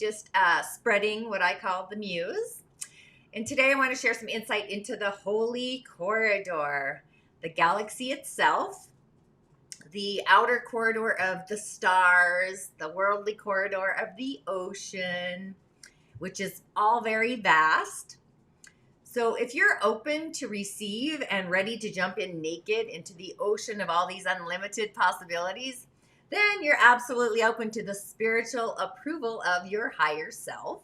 just spreading what I call the muse. And today I want to share some insight into the holy corridor, the galaxy itself, the outer corridor of the stars, the worldly corridor of the ocean, which is all very vast. So if you're open to receive and ready to jump in naked into the ocean of all these unlimited possibilities, then you're absolutely open to the spiritual approval of your higher self.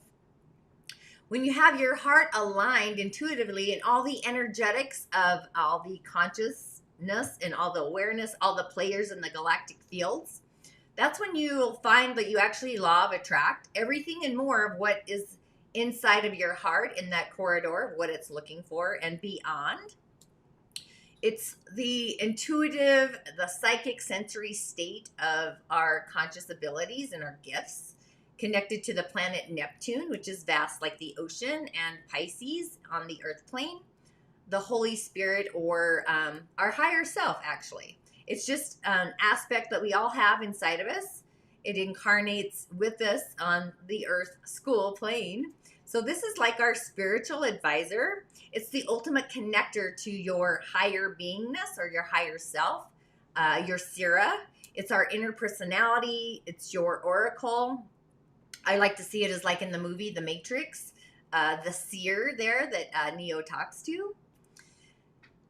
When you have your heart aligned intuitively in all the energetics of all the consciousness and all the awareness, all the players in the galactic fields, that's when you'll find that you actually law of attract everything and more of what is inside of your heart in that corridor, what it's looking for and beyond. It's the intuitive, the psychic sensory state of our conscious abilities and our gifts connected to the planet Neptune, which is vast like the ocean, and Pisces on the earth plane, the Holy Spirit, or our higher self, actually. It's just an aspect that we all have inside of us. It incarnates with us on the earth school plane. So this is like our spiritual advisor. It's the ultimate connector to your higher beingness or your higher self, your Sira. It's our inner personality. It's your oracle. I like to see it as like in the movie The Matrix, the seer there that Neo talks to.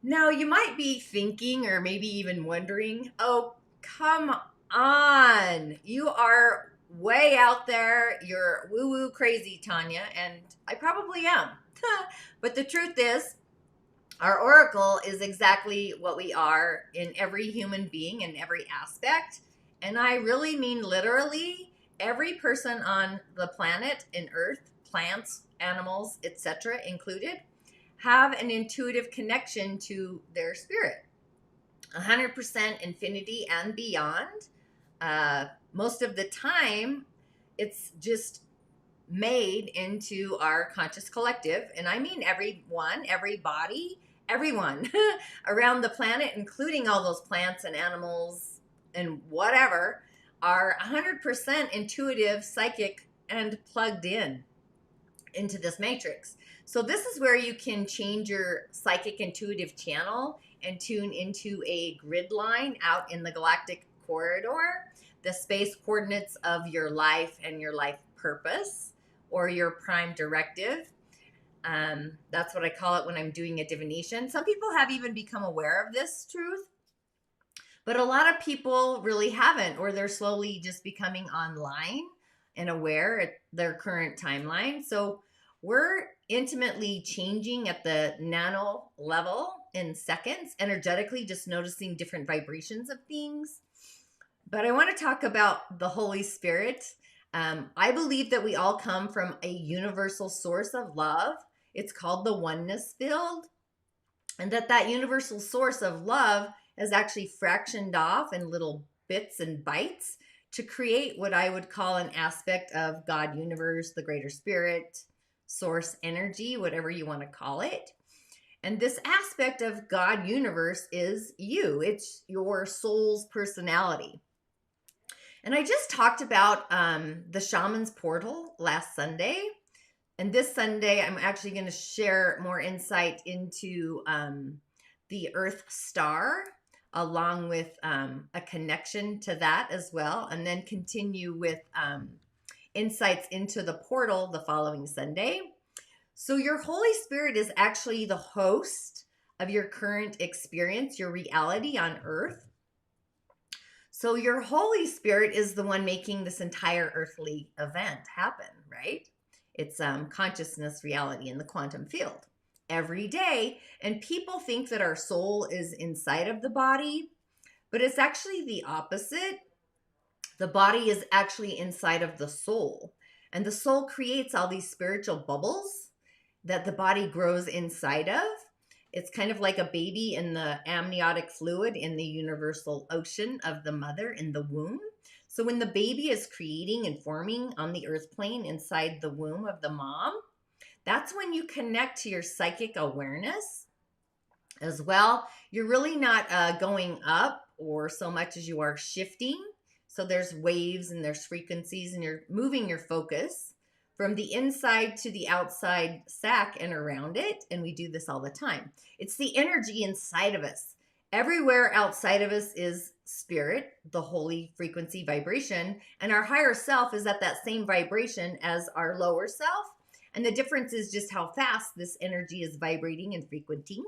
Now, you might be thinking or maybe even wondering, oh, come on. You are way out there. You're woo-woo crazy, Tonya, and I probably am. But the truth is, our oracle is exactly what we are in every human being in every aspect. And I really mean literally every person on the planet, in earth, plants, animals, etc. included, have an intuitive connection to their spirit. 100% infinity and beyond. Most of the time, it's just made into our conscious collective. And I mean everyone, everybody, everyone around the planet, including all those plants and animals and whatever, are 100% intuitive, psychic, and plugged into this matrix. So this is where you can change your psychic intuitive channel and tune into a grid line out in the galactic corridor, the space coordinates of your life and your life purpose or your prime directive. That's what I call it when I'm doing a divination. Some people have even become aware of this truth, but a lot of people really haven't, or they're slowly just becoming online and aware at their current timeline. So we're intimately changing at the nano level in seconds, energetically just noticing different vibrations of things. But I want to talk about the Holy Spirit. I believe that we all come from a universal source of love. It's called the oneness field. And that universal source of love is actually fractioned off in little bits and bytes to create what I would call an aspect of God universe, the greater spirit, source energy, whatever you want to call it. And this aspect of God universe is you. It's your soul's personality. And I just talked about the shaman's portal last Sunday. And this Sunday, I'm actually going to share more insight into the Earth star, along with a connection to that as well, and then continue with insights into the portal the following Sunday. So your Holy Spirit is actually the host of your current experience, your reality on Earth. So your Holy Spirit is the one making this entire earthly event happen, right? It's consciousness reality in the quantum field every day. And people think that our soul is inside of the body, but it's actually the opposite. The body is actually inside of the soul. And the soul creates all these spiritual bubbles that the body grows inside of. It's kind of like a baby in the amniotic fluid in the universal ocean of the mother in the womb. So when the baby is creating and forming on the earth plane inside the womb of the mom, that's when you connect to your psychic awareness as well. You're really not going up or so much as you are shifting. So there's waves and there's frequencies and you're moving your focus from the inside to the outside sac and around it. And we do this all the time. It's the energy inside of us. Everywhere outside of us is spirit, the holy frequency vibration, and our higher self is at that same vibration as our lower self. And the difference is just how fast this energy is vibrating and frequenting.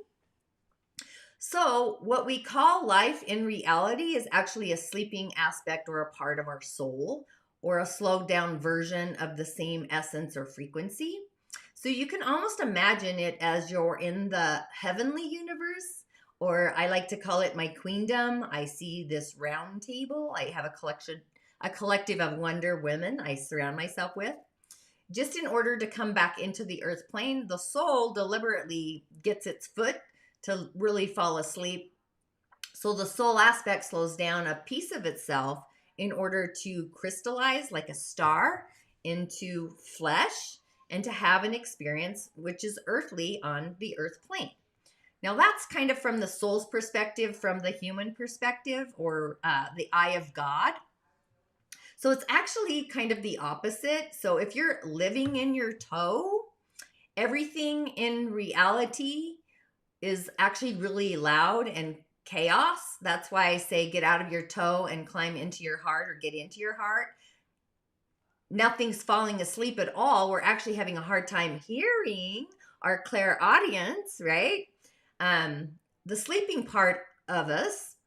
So, what we call life in reality is actually a sleeping aspect or a part of our soul, or a slowed down version of the same essence or frequency. So, you can almost imagine it as you're in the heavenly universe, or I like to call it my queendom. I see this round table. I have a collective of wonder women I surround myself with. Just in order to come back into the earth plane, the soul deliberately gets its foot to really fall asleep. So the soul aspect slows down a piece of itself in order to crystallize like a star into flesh and to have an experience which is earthly on the earth plane. Now that's kind of from the soul's perspective, from the human perspective, or the eye of God. So it's actually kind of the opposite. So if you're living in your toe, everything in reality is actually really loud and chaos. That's why I say get out of your toe and climb into your heart, or get into your heart. Nothing's falling asleep at all. We're actually having a hard time hearing our clairaudience, right? The sleeping part of us.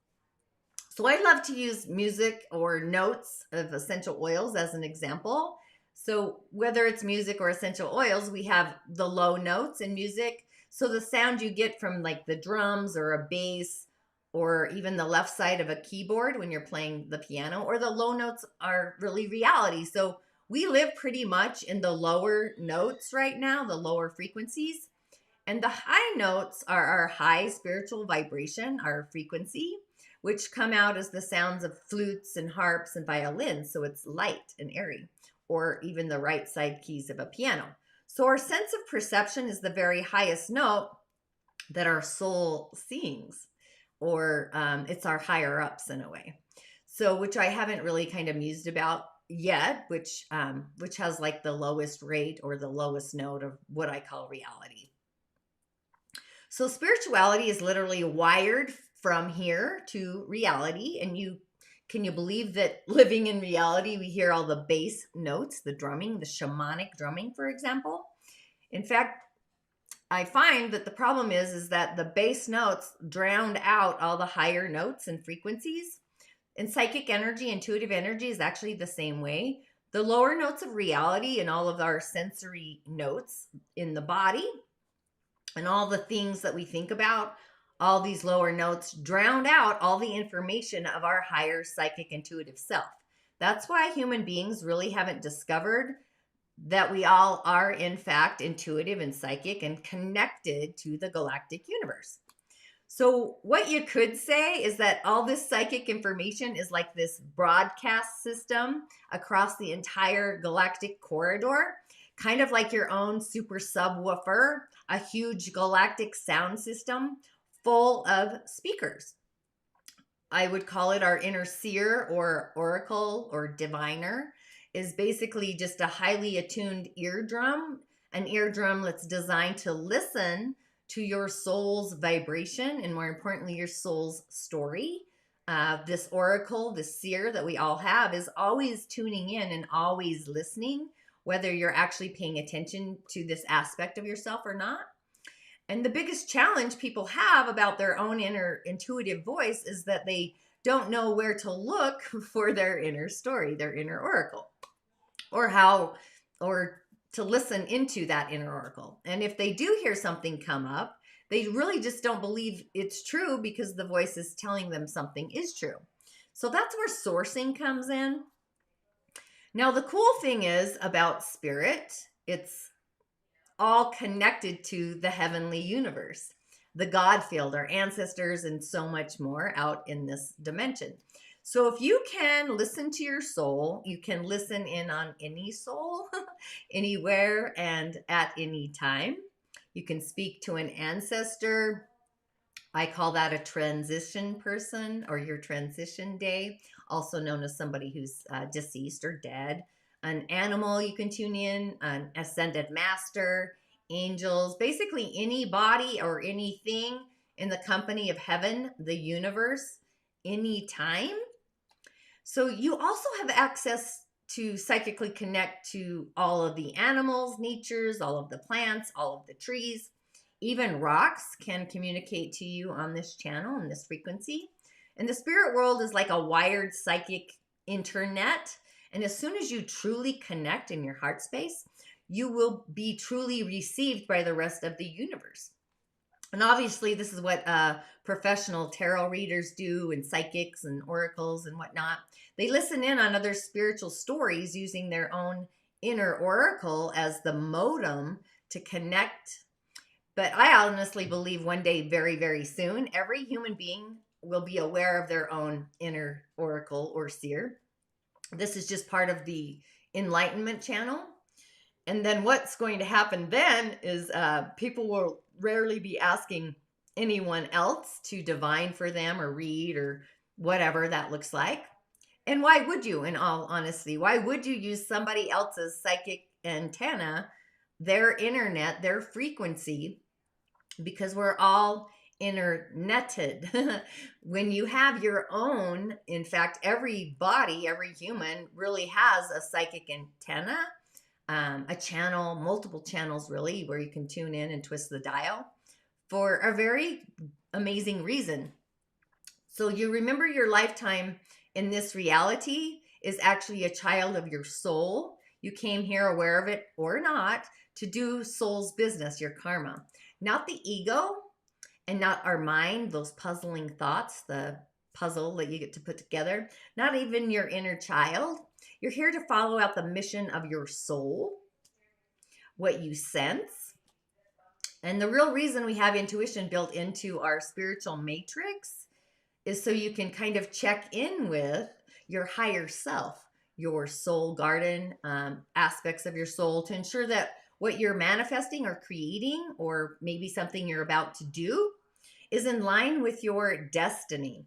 So I love to use music or notes of essential oils as an example. So whether it's music or essential oils, we have the low notes in music. So the sound you get from like the drums or a bass, or even the left side of a keyboard when you're playing the piano, or the low notes are really reality. So we live pretty much in the lower notes right now, the lower frequencies. And the high notes are our high spiritual vibration, our frequency, which come out as the sounds of flutes and harps and violins. So it's light and airy, or even the right side keys of a piano. So our sense of perception is the very highest note that our soul sings, or it's our higher ups in a way. So, which I haven't really kind of mused about yet, which has like the lowest rate or the lowest note of what I call reality. So spirituality is literally wired from here to reality. And can you believe that living in reality, we hear all the bass notes, the drumming, the shamanic drumming, for example. In fact, I find that the problem is that the bass notes drown out all the higher notes and frequencies. And psychic energy, intuitive energy is actually the same way. The lower notes of reality and all of our sensory notes in the body and all the things that we think about, all these lower notes drown out all the information of our higher psychic intuitive self. That's why human beings really haven't discovered that we all are in fact intuitive and psychic and connected to the galactic universe. So what you could say is that all this psychic information is like this broadcast system across the entire galactic corridor, kind of like your own super subwoofer, a huge galactic sound system full of speakers. I would call it our inner seer or oracle or diviner, is basically just a highly attuned eardrum, an eardrum that's designed to listen to your soul's vibration and, more importantly, your soul's story. This oracle, this seer that we all have, is always tuning in and always listening, whether you're actually paying attention to this aspect of yourself or not. And the biggest challenge people have about their own inner intuitive voice is that they don't know where to look for their inner story, their inner oracle, or to listen into that inner oracle. And if they do hear something come up, they really just don't believe it's true because the voice is telling them something is true. So that's where sourcing comes in. Now, the cool thing is about spirit, it's all connected to the heavenly universe, the God field, our ancestors, and so much more out in this dimension. So if you can listen to your soul, you can listen in on any soul, anywhere and at any time. You can speak to an ancestor. I call that a transition person, or your transition day, also known as somebody who's deceased or dead. an animal you can tune in, an ascended master, angels, basically anybody or anything in the company of heaven, the universe, anytime. So you also have access to psychically connect to all of the animals, natures, all of the plants, all of the trees. Even rocks can communicate to you on this channel and this frequency. And the spirit world is like a wired psychic internet. And as soon as you truly connect in your heart space, you will be truly received by the rest of the universe. And obviously, this is what professional tarot readers do, and psychics and oracles and whatnot. They listen in on other spiritual stories using their own inner oracle as the modem to connect. But I honestly believe one day, very, very soon, every human being will be aware of their own inner oracle or seer. This is just part of the enlightenment channel. And then what's going to happen then is people will rarely be asking anyone else to divine for them or read or whatever that looks like. And why would you, in all honesty? Why would you use somebody else's psychic antenna, their internet, their frequency? Because we're all internetted. When you have your own, in fact, every body, every human really has a psychic antenna. A channel, multiple channels really, where you can tune in and twist the dial for a very amazing reason. So you remember your lifetime in this reality is actually a child of your soul. You came here aware of it or not to do soul's business, your karma, not the ego and not our mind, those puzzling thoughts, the puzzle that you get to put together, not even your inner child. You're here to follow out the mission of your soul, what you sense. And the real reason we have intuition built into our spiritual matrix is so you can kind of check in with your higher self, your soul garden, aspects of your soul, to ensure that what you're manifesting or creating, or maybe something you're about to do, is in line with your destiny.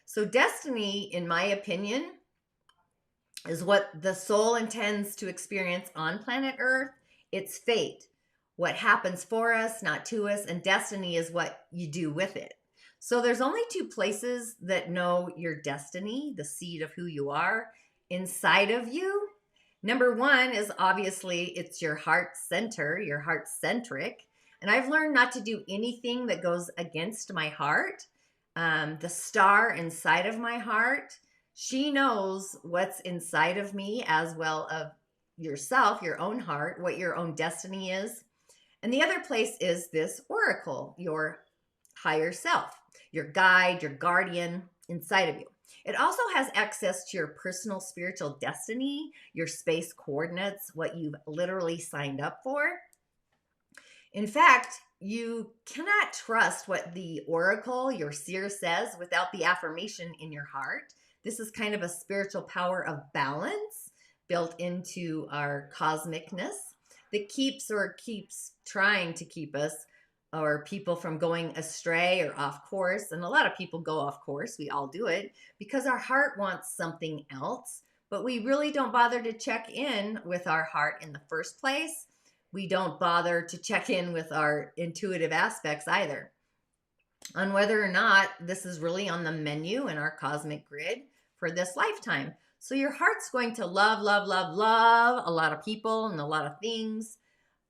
So destiny, in my opinion, is what the soul intends to experience on planet Earth. It's fate, what happens for us, not to us, and destiny is what you do with it. So there's only two places that know your destiny, the seed of who you are, inside of you. Number one is obviously it's your heart center, your heart centric. And I've learned not to do anything that goes against my heart. The star inside of my heart, she knows what's inside of me as well of yourself, your own heart, what your own destiny is. And the other place is this oracle, your higher self, your guide, your guardian inside of you. It also has access to your personal spiritual destiny, your space coordinates, what you've literally signed up for. In fact, you cannot trust what the oracle, your seer, says without the affirmation in your heart. This is kind of a spiritual power of balance built into our cosmicness that keeps trying to keep us or people from going astray or off course. And a lot of people go off course. We all do it because our heart wants something else, but we really don't bother to check in with our heart in the first place. We don't bother to check in with our intuitive aspects either on whether or not this is really on the menu in our cosmic grid for this lifetime. So your heart's going to love, love, love, love a lot of people and a lot of things.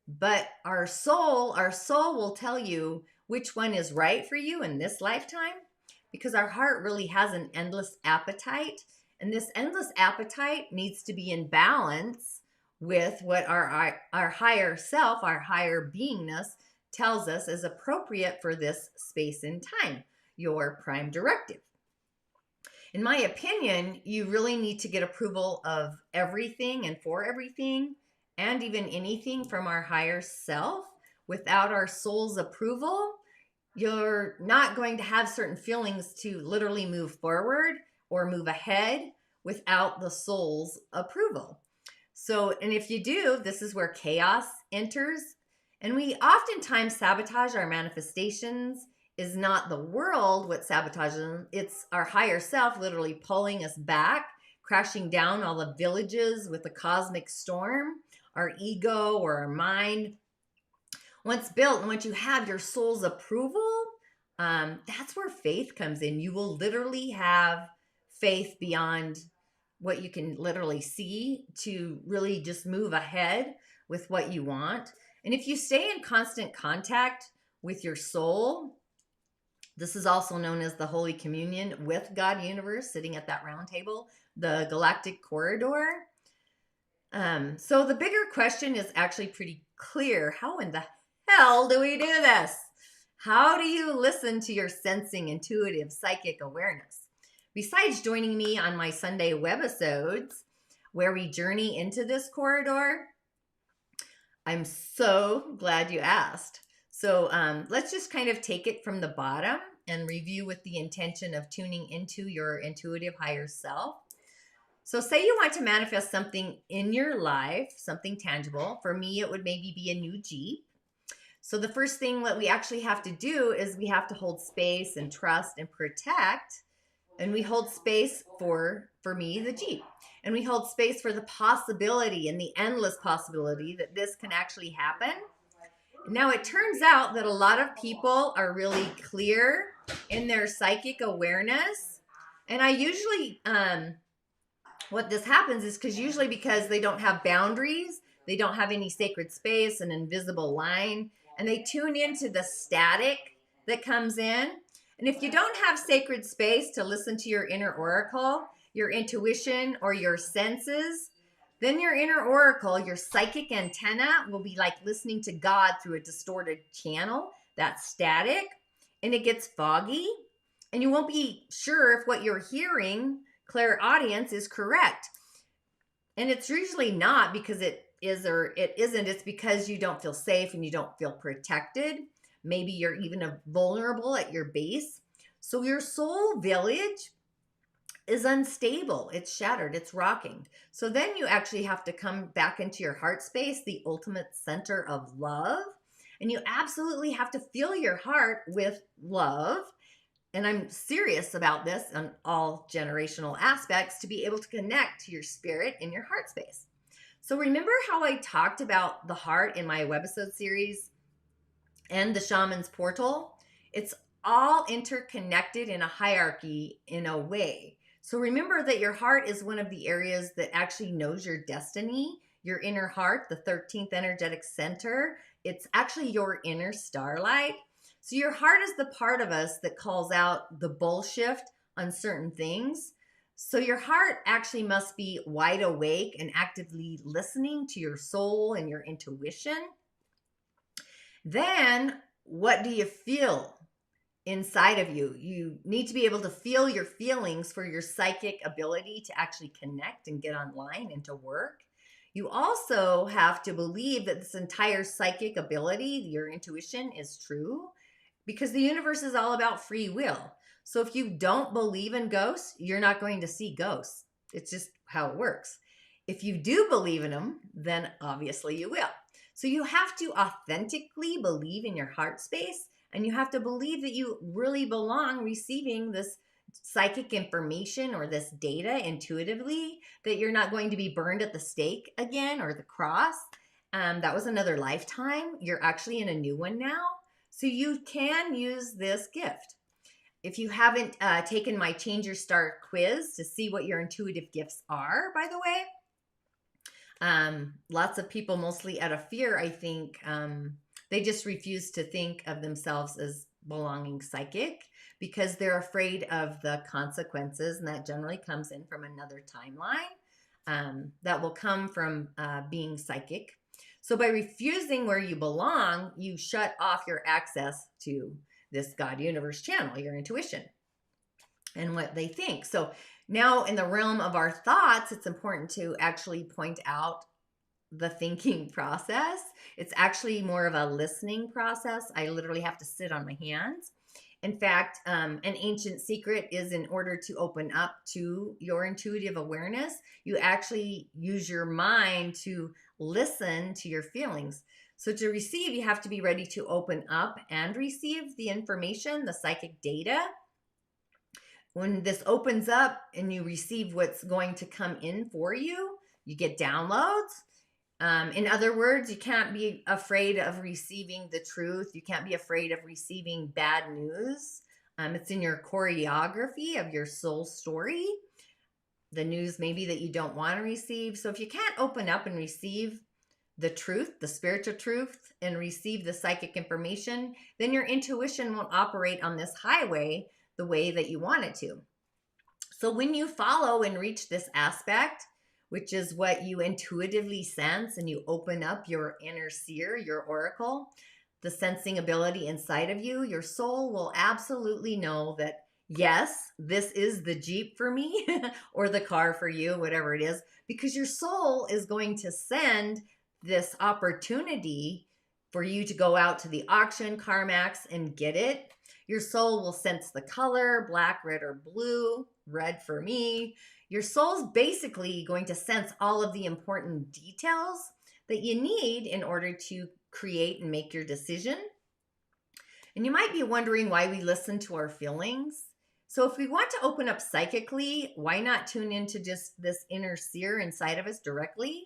But our soul will tell you which one is right for you in this lifetime, because our heart really has an endless appetite. And this endless appetite needs to be in balance with what our higher self, our higher beingness tells us is appropriate for this space and time, your prime directive. In my opinion, you really need to get approval of everything and for everything and even anything from our higher self. Without our soul's approval, you're not going to have certain feelings to literally move forward or move ahead without the soul's approval. So, and if you do, this is where chaos enters. And we oftentimes sabotage our manifestations. Is not the world what sabotages them. It's our higher self literally pulling us back, crashing down all the villages with a cosmic storm, our ego or our mind. Once built, and once you have your soul's approval, that's where faith comes in. You will literally have faith beyond what you can literally see to really just move ahead with what you want. And if you stay in constant contact with your soul, this is also known as the Holy Communion with God Universe, sitting at that round table, the galactic corridor. So the bigger question is actually pretty clear. How in the hell do we do this? How do you listen to your sensing, intuitive, psychic awareness? Besides joining me on my Sunday webisodes, where we journey into this corridor, I'm so glad you asked. So let's just kind of take it from the bottom and review with the intention of tuning into your intuitive higher self. So say you want to manifest something in your life, something tangible. For me, it would maybe be a new Jeep. So the first thing that we actually have to do is we have to hold space and trust and protect. And we hold space for me, the Jeep. And we hold space for the possibility and the endless possibility that this can actually happen. Now, it turns out that a lot of people are really clear in their psychic awareness. And I usually, what this happens is because they don't have boundaries, they don't have any sacred space, an invisible line, and they tune into the static that comes in. And if you don't have sacred space to listen to your inner oracle, your intuition, or your senses, then your inner oracle, your psychic antenna, will be like listening to God through a distorted channel, that's static, and it gets foggy, and you won't be sure if what you're hearing, clairaudience, is correct. And it's usually not because it is or it isn't. It's because you don't feel safe and you don't feel protected. Maybe you're even vulnerable at your base. So your soul village is unstable. It's shattered. It's rocking. So then you actually have to come back into your heart space, the ultimate center of love. And you absolutely have to fill your heart with love. And I'm serious about this on all generational aspects, to be able to connect to your spirit in your heart space. So remember how I talked about the heart in my webisode series and the shaman's portal? It's all interconnected in a hierarchy in a way. So remember that your heart is one of the areas that actually knows your destiny, your inner heart, the 13th energetic center. It's actually your inner starlight. So your heart is the part of us that calls out the bullshift on certain things. So your heart actually must be wide awake and actively listening to your soul and your intuition. Then what do you feel inside of you? You need to be able to feel your feelings for your psychic ability to actually connect and get online and to work. You also have to believe that this entire psychic ability, your intuition, is true, because the universe is all about free will. So if you don't believe in ghosts, you're not going to see ghosts. It's just how it works. If you do believe in them, then obviously you will. So you have to authentically believe in your heart space, and you have to believe that you really belong receiving this psychic information or this data intuitively, that you're not going to be burned at the stake again or the cross. That was another lifetime. You're actually in a new one now. So you can use this gift. If you haven't taken my Change Your Star quiz to see what your intuitive gifts are, by the way, lots of people, mostly out of fear, I think, they just refuse to think of themselves as belonging psychic because they're afraid of the consequences. And that generally comes in from another timeline that will come from being psychic. So by refusing where you belong, you shut off your access to this God universe channel, your intuition, and what they think. So now in the realm of our thoughts, it's important to actually point out the thinking process. It's actually more of a listening process. I literally have to sit on my hands. In fact, an ancient secret is, in order to open up to your intuitive awareness, you actually use your mind to listen to your feelings. So to receive, you have to be ready to open up and receive the information, the psychic data, when this opens up and you receive what's going to come in for you, you get downloads. In other words, you can't be afraid of receiving the truth. You can't be afraid of receiving bad news. It's in your choreography of your soul story. The news maybe that you don't want to receive. So if you can't open up and receive the truth, the spiritual truth, and receive the psychic information, then your intuition won't operate on this highway the way that you want it to. So when you follow and reach this aspect, which is what you intuitively sense, and you open up your inner seer, your oracle, the sensing ability inside of you, your soul will absolutely know that, yes, this is the Jeep for me or the car for you, whatever it is, because your soul is going to send this opportunity for you to go out to the auction, CarMax, and get it. Your soul will sense the color, black, red, or blue, red for me. Your soul's basically going to sense all of the important details that you need in order to create and make your decision. And you might be wondering why we listen to our feelings. So if we want to open up psychically, why not tune into just this inner seer inside of us directly?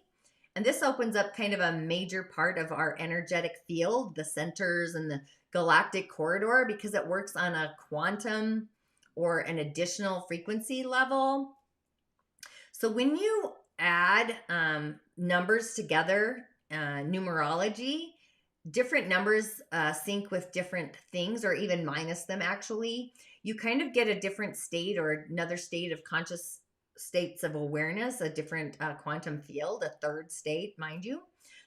And this opens up kind of a major part of our energetic field, the centers and the galactic corridor, because it works on a quantum or an additional frequency level. So when you add numbers together, numerology, different numbers sync with different things, or even minus them actually, you kind of get a different state or another state of conscious states of awareness, a different quantum field, a third state, mind you.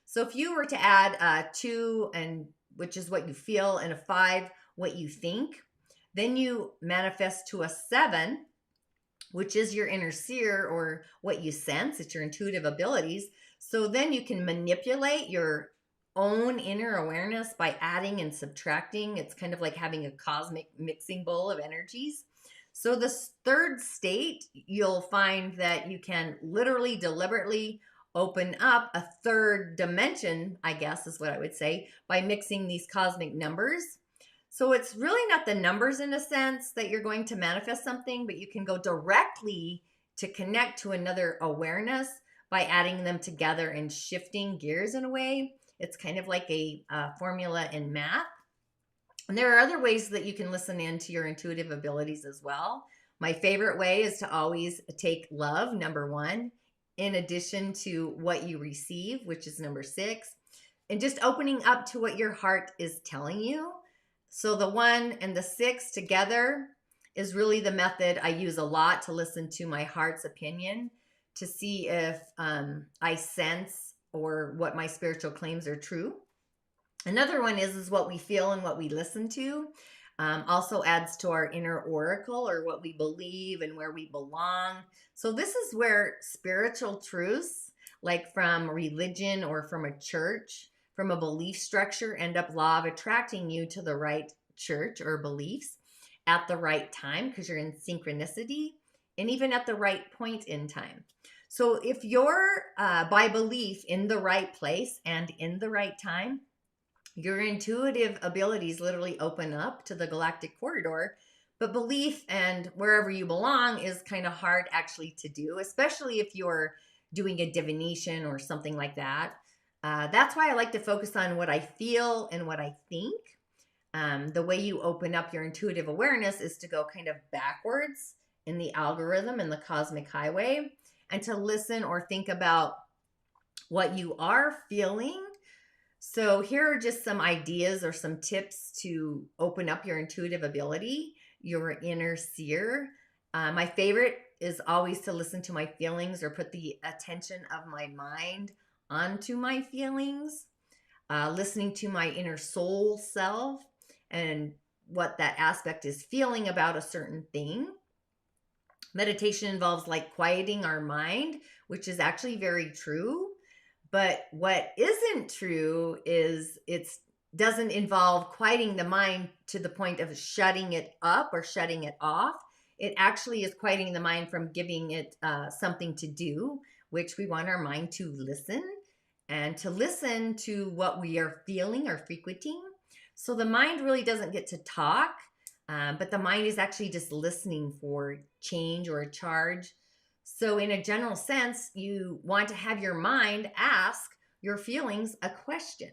So if you were to add 2, and which is what you feel, and a 5, what you think, then you manifest to a 7, which is your inner seer, or what you sense. It's your intuitive abilities. So then you can manipulate your own inner awareness by adding and subtracting. It's kind of like having a cosmic mixing bowl of energies. So this third state, you'll find that you can literally, deliberately open up a third dimension, I guess is what I would say, by mixing these cosmic numbers. So it's really not the numbers in a sense that you're going to manifest something, but you can go directly to connect to another awareness by adding them together and shifting gears in a way. It's kind of like a formula in math. And there are other ways that you can listen into your intuitive abilities as well. My favorite way is to always take love, number 1, in addition to what you receive, which is number 6, and just opening up to what your heart is telling you. So the 1 and the 6 together is really the method I use a lot to listen to my heart's opinion, to see if I sense or what my spiritual claims are true. Another one is what we feel and what we listen to. Also adds to our inner oracle, or what we believe and where we belong. So this is where spiritual truths, like from religion or from a church, from a belief structure, end up law of attracting you to the right church or beliefs at the right time, because you're in synchronicity, and even at the right point in time. So if you're by belief in the right place and in the right time, your intuitive abilities literally open up to the galactic corridor. But belief and wherever you belong is kind of hard actually to do, especially if you're doing a divination or something like that. That's why I like to focus on what I feel and what I think. The way you open up your intuitive awareness is to go kind of backwards in the algorithm and the cosmic highway, and to listen or think about what you are feeling. So here are just some ideas or some tips to open up your intuitive ability, your inner seer. My favorite is always to listen to my feelings, or put the attention of my mind onto my feelings, listening to my inner soul self and what that aspect is feeling about a certain thing. Meditation involves like quieting our mind, which is actually very true. But what isn't true is it doesn't involve quieting the mind to the point of shutting it up or shutting it off. It actually is quieting the mind from giving it something to do, which we want our mind to listen, and to listen to what we are feeling or frequenting. So the mind really doesn't get to talk. but the mind is actually just listening for change or a charge. So in a general sense, you want to have your mind ask your feelings a question.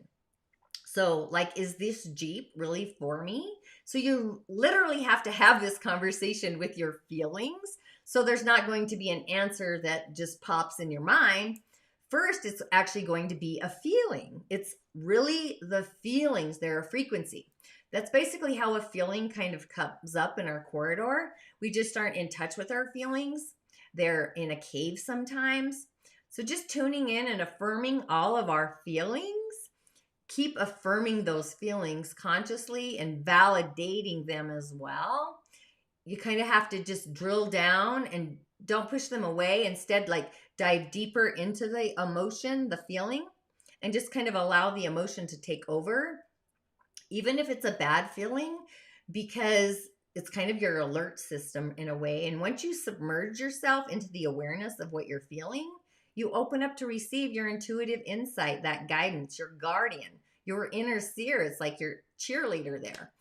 So, like, is this Jeep really for me? So, you literally have to have this conversation with your feelings. So, there's not going to be an answer that just pops in your mind. First, it's actually going to be a feeling. It's really the feelings, they're a frequency. That's basically how a feeling kind of comes up in our corridor. We just aren't in touch with our feelings. They're in a cave sometimes. So, just tuning in and affirming all of our feelings, keep affirming those feelings consciously and validating them as well. You kind of have to just drill down and don't push them away. Instead, like, dive deeper into the emotion, the feeling, and just kind of allow the emotion to take over, even if it's a bad feeling, because it's kind of your alert system in a way. And once you submerge yourself into the awareness of what you're feeling, you open up to receive your intuitive insight, that guidance, your guardian, your inner seer. It's like your cheerleader there.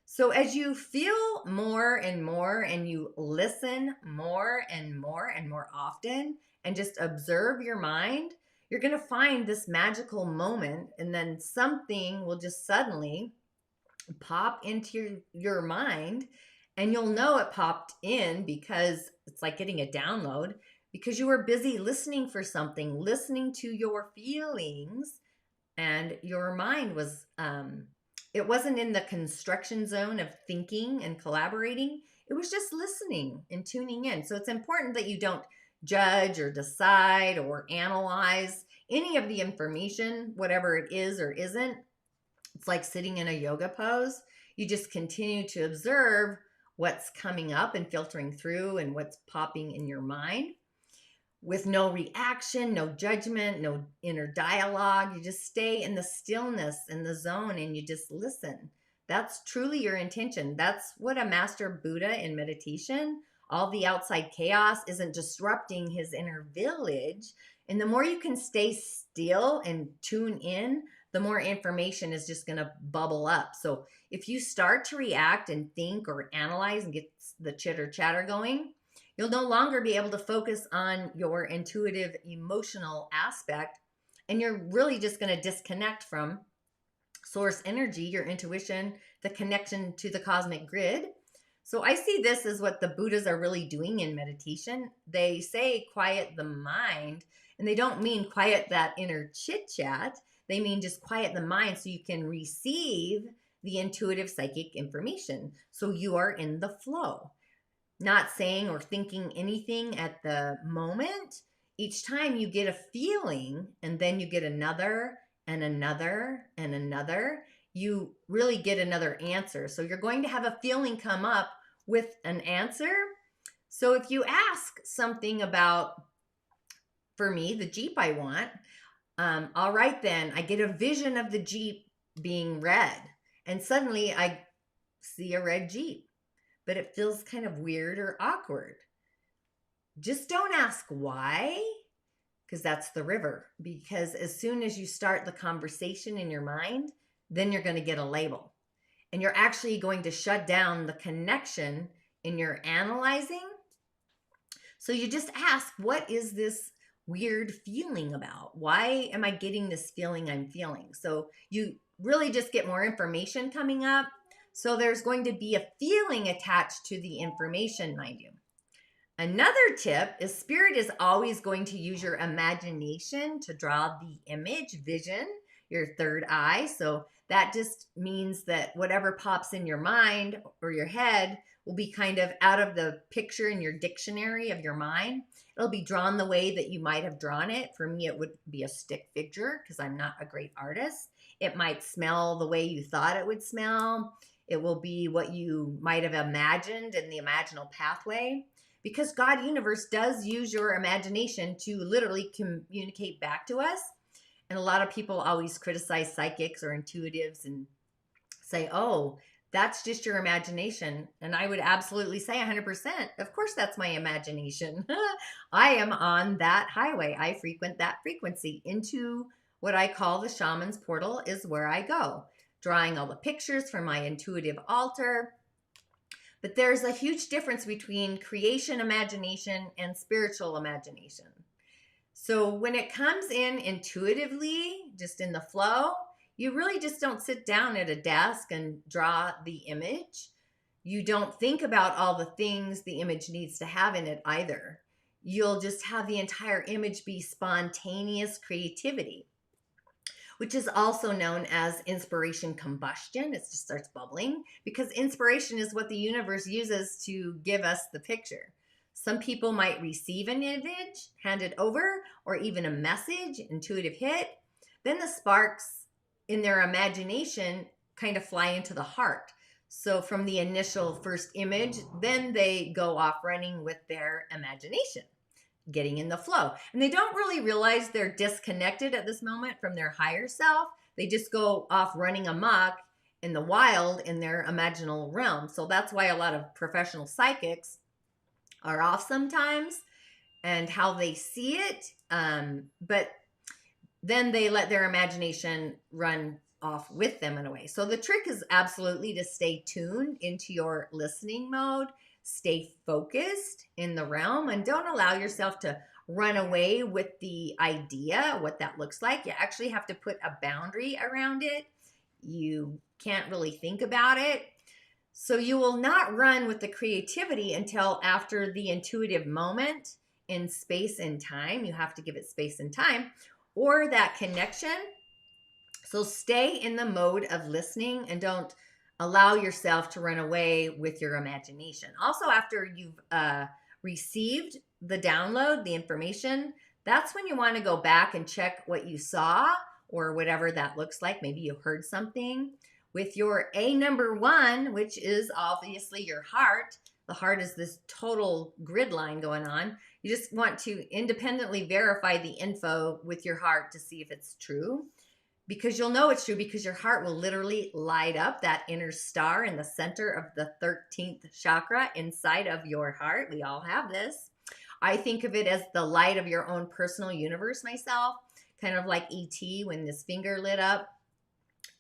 So as you feel more and more, and you listen more and more and more often, and just observe your mind, you're going to find this magical moment, and then something will just suddenly pop into your mind, and you'll know it popped in because it's like getting a download, because you were busy listening for something, listening to your feelings, and your mind was it wasn't in the construction zone of thinking and collaborating. It was just listening and tuning in. So it's important that you don't judge or decide or analyze any of the information, whatever it is or isn't. It's like sitting in a yoga pose. You just continue to observe what's coming up and filtering through and what's popping in your mind, with no reaction, no judgment, no inner dialogue. You just stay in the stillness, in the zone, and you just listen. That's truly your intention. That's what a master Buddha in meditation, all the outside chaos isn't disrupting his inner village. And the more you can stay still and tune in, the more information is just going to bubble up. So if you start to react and think or analyze and get the chitter chatter going, you'll no longer be able to focus on your intuitive emotional aspect, and you're really just going to disconnect from source energy, your intuition, the connection to the cosmic grid. So I see this as what the Buddhas are really doing in meditation. They say quiet the mind, and they don't mean quiet that inner chit chat. They mean just quiet the mind so you can receive the intuitive psychic information. So you are in the flow, not saying or thinking anything at the moment. Each time you get a feeling, and then you get another and another and another, you really get another answer. So you're going to have a feeling come up with an answer. So if you ask something about, for me, the Jeep I want, all right, then I get a vision of the Jeep being red, and suddenly I see a red Jeep, but it feels kind of weird or awkward. Just don't ask why, because that's the river. Because as soon as you start the conversation in your mind, then you're going to get a label. And you're actually going to shut down the connection in your analyzing. So you just ask, what is this weird feeling about? Why am I getting this feeling I'm feeling? So you really just get more information coming up. So there's going to be a feeling attached to the information, mind you. Another tip is spirit is always going to use your imagination to draw the image, vision, your third eye. So that just means that whatever pops in your mind or your head will be kind of out of the picture in your dictionary of your mind. It'll be drawn the way that you might have drawn it. For me, it would be a stick figure because I'm not a great artist. It might smell the way you thought it would smell. It will be what you might have imagined in the imaginal pathway, because God Universe does use your imagination to literally communicate back to us. And a lot of people always criticize psychics or intuitives and say, oh, that's just your imagination. And I would absolutely say 100%. Of course, that's my imagination. I am on that highway. I frequent that frequency. Into what I call the shaman's portal is where I go, drawing all the pictures from my intuitive altar. But there's a huge difference between creation imagination and spiritual imagination. So when it comes in intuitively, just in the flow, you really just don't sit down at a desk and draw the image. You don't think about all the things the image needs to have in it either. You'll just have the entire image be spontaneous creativity, which is also known as inspiration combustion. It just starts bubbling because inspiration is what the universe uses to give us the picture. Some people might receive an image, hand it over, or even a message, intuitive hit. Then the sparks in their imagination kind of fly into the heart. So from the initial first image, then they go off running with their imagination, getting in the flow. And they don't really realize they're disconnected at this moment from their higher self. They just go off running amok in the wild in their imaginal realm. So that's why a lot of professional psychics are off sometimes and how they see it. But then they let their imagination run off with them in a way. So the trick is absolutely to stay tuned into your listening mode, stay focused in the realm, and don't allow yourself to run away with the idea, what that looks like. You actually have to put a boundary around it. You can't really think about it. So you will not run with the creativity until after the intuitive moment in space and time. You have to give it space and time, or that connection. So stay in the mode of listening and don't allow yourself to run away with your imagination. Also, after you've received the download, the information, that's when you want to go back and check what you saw or whatever that looks like. Maybe you heard something with your number one, which is obviously your heart. The heart is this total grid line going on. You just want to independently verify the info with your heart to see if it's true, because you'll know it's true because your heart will literally light up that inner star in the center of the 13th chakra inside of your heart. We all have this. I think of it as the light of your own personal universe myself, kind of like E.T. when his finger lit up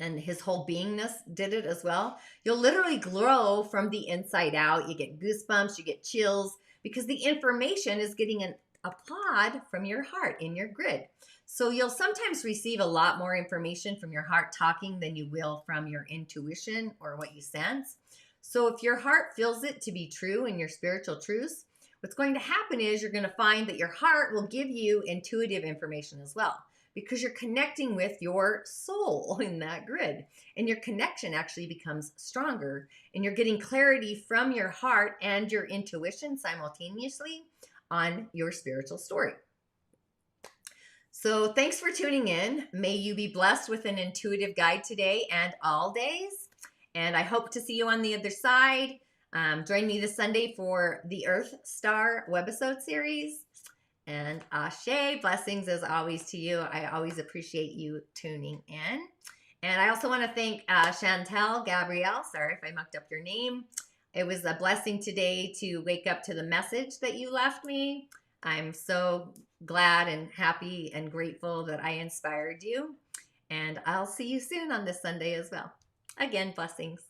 and his whole beingness did it as well. You'll literally glow from the inside out. You get goosebumps, you get chills, because the information is getting an applaud from your heart in your grid. So you'll sometimes receive a lot more information from your heart talking than you will from your intuition or what you sense. So if your heart feels it to be true in your spiritual truths, what's going to happen is you're going to find that your heart will give you intuitive information as well, because you're connecting with your soul in that grid. And your connection actually becomes stronger, and you're getting clarity from your heart and your intuition simultaneously on your spiritual story. So thanks for tuning in. May you be blessed with an intuitive guide today and all days. And I hope to see you on the other side. Join me this Sunday for the Earth Star Webisode series. And Ashe, blessings as always to you. I always appreciate you tuning in. And I also want to thank Chantel Gabrielle. Sorry if I mucked up your name. It was a blessing today to wake up to the message that you left me. I'm so glad and happy and grateful that I inspired you. And I'll see you soon on this Sunday as well. Again, blessings.